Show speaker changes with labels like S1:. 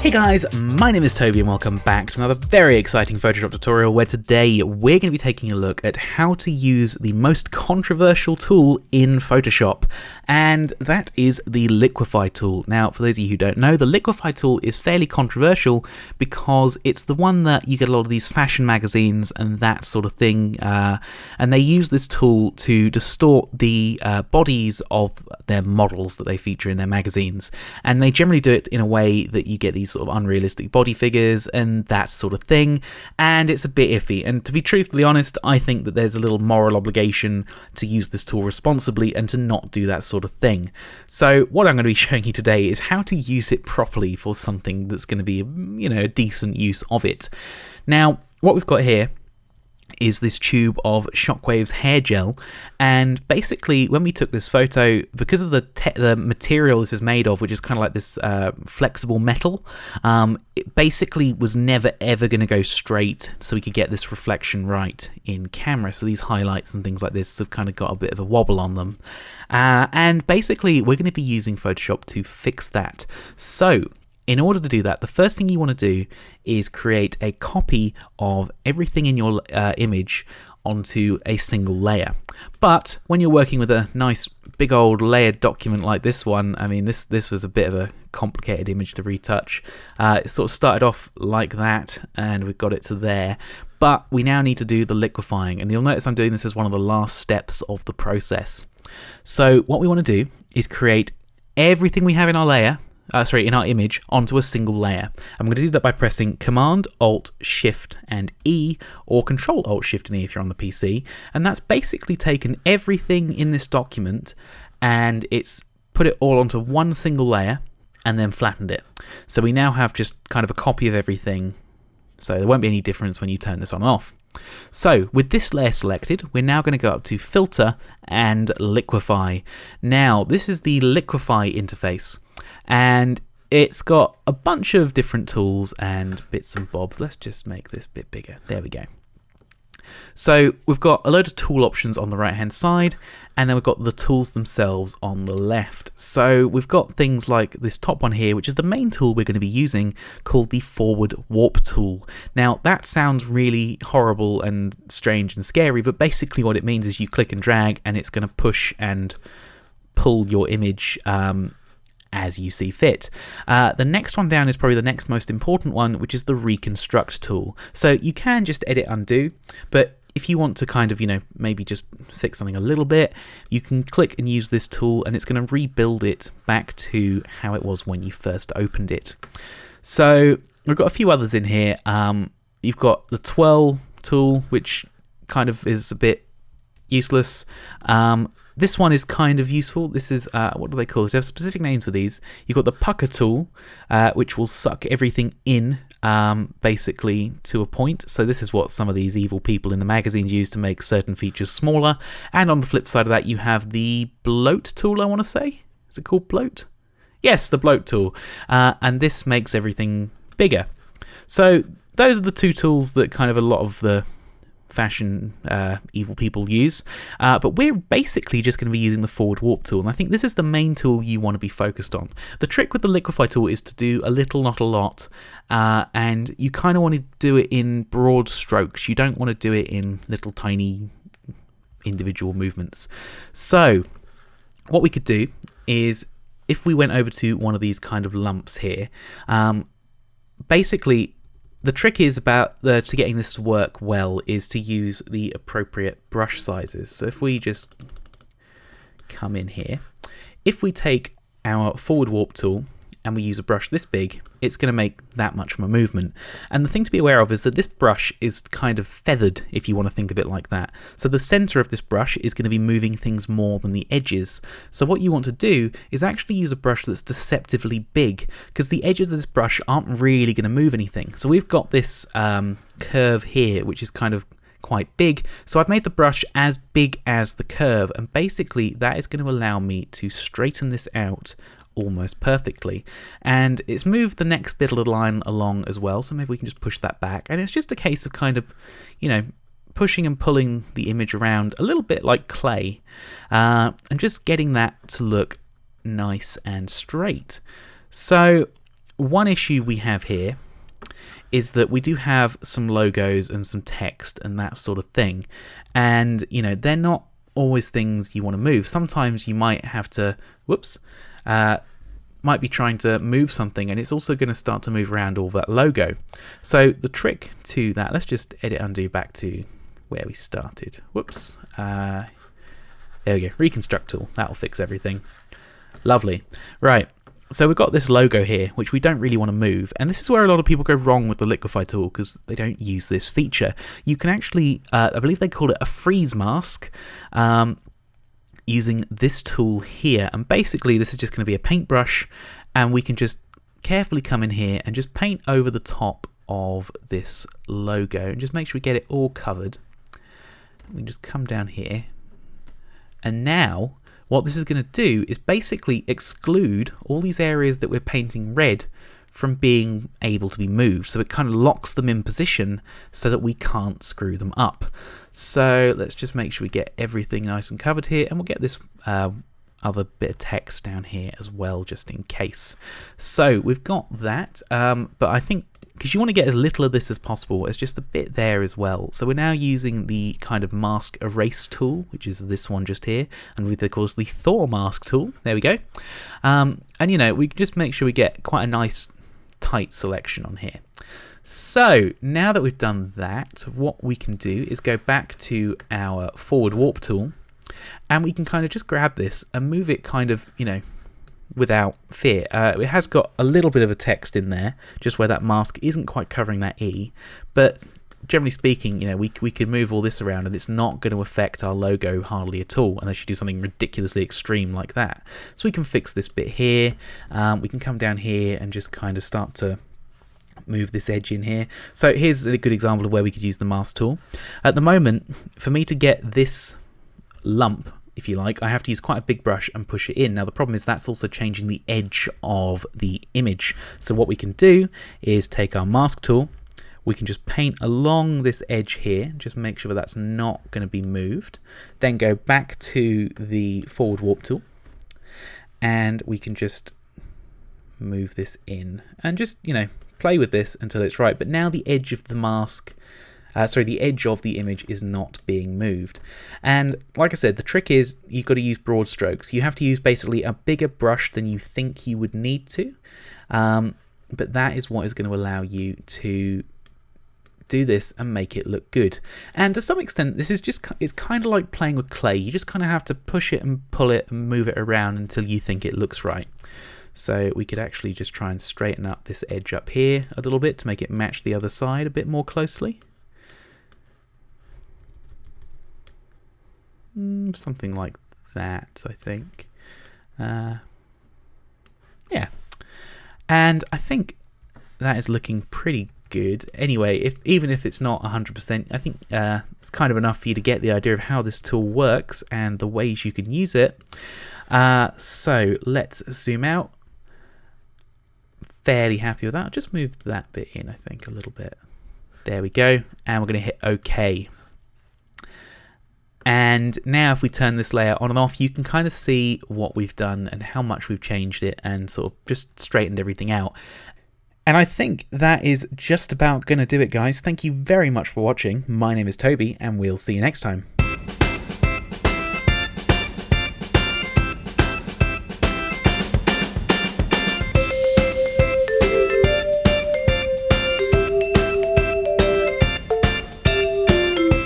S1: Hey guys, my name is Toby and welcome back to another very exciting Photoshop tutorial where today we're going to be taking a look at how to use the most controversial tool in Photoshop, and that is the Liquify tool. Now, for those of you who don't know, the Liquify tool is fairly controversial because it's the one that you get a lot of these fashion magazines and that sort of thing, and they use this tool to distort the bodies of their models that they feature in their magazines, and they generally do it in a way that you get these sort of unrealistic body figures and that sort of thing, and it's a bit iffy. And to be truthfully honest, I think that there's a little moral obligation to use this tool responsibly and to not do that sort of thing. So what I'm going to be showing you today is how to use it properly for something that's going to be, a decent use of it. Now, what we've got here is this tube of Shockwave's hair gel, and basically when we took this photo, because of the material this is made of, which is kind of like this flexible metal, it basically was never ever going to go straight, so we could get this reflection right in camera. So these highlights and things like this have kind of got a bit of a wobble on them, and basically we're going to be using Photoshop to fix that. So in order to do that, the first thing you want to do is create a copy of everything in your image onto a single layer. But when you're working with a nice big old layered document like this one, I mean, this was a bit of a complicated image to retouch. It sort of started off like that, and we've got it to there. But we now need to do the liquefying, and you'll notice I'm doing this as one of the last steps of the process. So what we want to do is create everything we have in our layer, in our image, onto a single layer. I'm going to do that by pressing Command, Alt, Shift and E, or Control, Alt, Shift and E if you're on the PC, and that's basically taken everything in this document and it's put it all onto one single layer and then flattened it. So we now have just kind of a copy of everything, so there won't be any difference when you turn this on and off. So with this layer selected, we're now going to go up to Filter and Liquify. Now this is the Liquify interface, and it's got a bunch of different tools and bits and bobs. Let's just make this a bit bigger. There we go. So we've got a load of tool options on the right hand side, and then we've got the tools themselves on the left. So we've got things like this top one here, which is the main tool we're going to be using, called the Forward Warp tool. Now that sounds really horrible and strange and scary, but basically what it means is you click and drag and it's going to push and pull your image as you see fit. The next one down is probably the next most important one, which is the Reconstruct tool. So you can just edit undo, but if you want to kind of, maybe just fix something a little bit, you can click and use this tool and it's going to rebuild it back to how it was when you first opened it. So we've got a few others in here. You've got the Twirl tool, which kind of is a bit useless. This one is kind of useful. This is, what do they call it? They have specific names for these. You've got the Pucker tool, which will suck everything in, basically to a point. So this is what some of these evil people in the magazines use to make certain features smaller. And on the flip side of that, you have the Bloat tool, I want to say. Is it called Bloat? Yes, the Bloat tool. And this makes everything bigger. So those are the two tools that kind of a lot of the fashion evil people use, but we're basically just going to be using the Forward Warp tool, and I think this is the main tool you want to be focused on. The trick with the Liquify tool is to do a little, not a lot, and you kind of want to do it in broad strokes. You don't want to do it in little tiny individual movements. So what we could do is, if we went over to one of these kind of lumps here, basically the trick is to getting this to work well is to use the appropriate brush sizes. So if we just come in here, if we take our Forward Warp tool and we use a brush this big, it's going to make that much of a movement. And the thing to be aware of is that this brush is kind of feathered, if you want to think of it like that. So the center of this brush is going to be moving things more than the edges. So what you want to do is actually use a brush that's deceptively big, because the edges of this brush aren't really going to move anything. So we've got this curve here, which is kind of quite big. So I've made the brush as big as the curve, and basically that is going to allow me to straighten this out almost perfectly. And it's moved the next bit of the line along as well, so maybe we can just push that back, and it's just a case of kind of, pushing and pulling the image around a little bit like clay, and just getting that to look nice and straight. So one issue we have here is that we do have some logos and some text and that sort of thing, and you know, they're not always things you want to move. Sometimes you might have to, might be trying to move something, and it's also going to start to move around all that logo. So the trick to that, let's just edit undo back to where we started. There we go, reconstruct tool, that'll fix everything. Lovely. Right, so we've got this logo here which we don't really want to move, and this is where a lot of people go wrong with the Liquify tool because they don't use this feature. You can actually, I believe they call it a freeze mask, using this tool here, and basically this is just going to be a paintbrush, and we can just carefully come in here and just paint over the top of this logo and just make sure we get it all covered. We can just come down here, and now what this is going to do is basically exclude all these areas that we're painting red from being able to be moved. So it kind of locks them in position so that we can't screw them up. So let's just make sure we get everything nice and covered here, and we'll get this other bit of text down here as well, just in case. So we've got that, but I think because you want to get as little of this as possible, there's just a bit there as well. So we're now using the kind of mask erase tool, which is this one just here, and with of course the Thor mask tool. There we go. And you know, we just make sure we get quite a nice tight selection on here. So now that we've done that, what we can do is go back to our forward warp tool, and we can kind of just grab this and move it kind of, you know, without fear. It has got a little bit of a text in there, just where that mask isn't quite covering that E, but generally speaking, you know, we can move all this around and it's not going to affect our logo hardly at all, unless you do something ridiculously extreme like that. So we can fix this bit here, we can come down here and just kind of start to move this edge in here. So here's a good example of where we could use the mask tool. At the moment, for me to get this lump, if you like, I have to use quite a big brush and push it in. Now the problem is that's also changing the edge of the image. So what we can do is take our mask tool, we can just paint along this edge here, just make sure that's not going to be moved. Then go back to the forward warp tool, and we can just move this in and just, you know, play with this until it's right. But now the edge of the mask, the edge of the image is not being moved. And like I said, the trick is you've got to use broad strokes. You have to use basically a bigger brush than you think you would need to, but that is what is going to allow you to do this and make it look good. And to some extent, this is just, it's kind of like playing with clay. You just kind of have to push it and pull it and move it around until you think it looks right. So we could actually just try and straighten up this edge up here a little bit to make it match the other side a bit more closely. Something like that, I think. Yeah. And I think that is looking pretty good. Anyway, even if it's not 100%, I think it's kind of enough for you to get the idea of how this tool works and the ways you can use it. So let's zoom out. Fairly happy with that. I'll just move that bit in, I think, a little bit. There we go. And we're going to hit OK. And now if we turn this layer on and off, you can kind of see what we've done and how much we've changed it and sort of just straightened everything out. And I think that is just about going to do it, guys. Thank you very much for watching. My name is Toby, and we'll see you next time.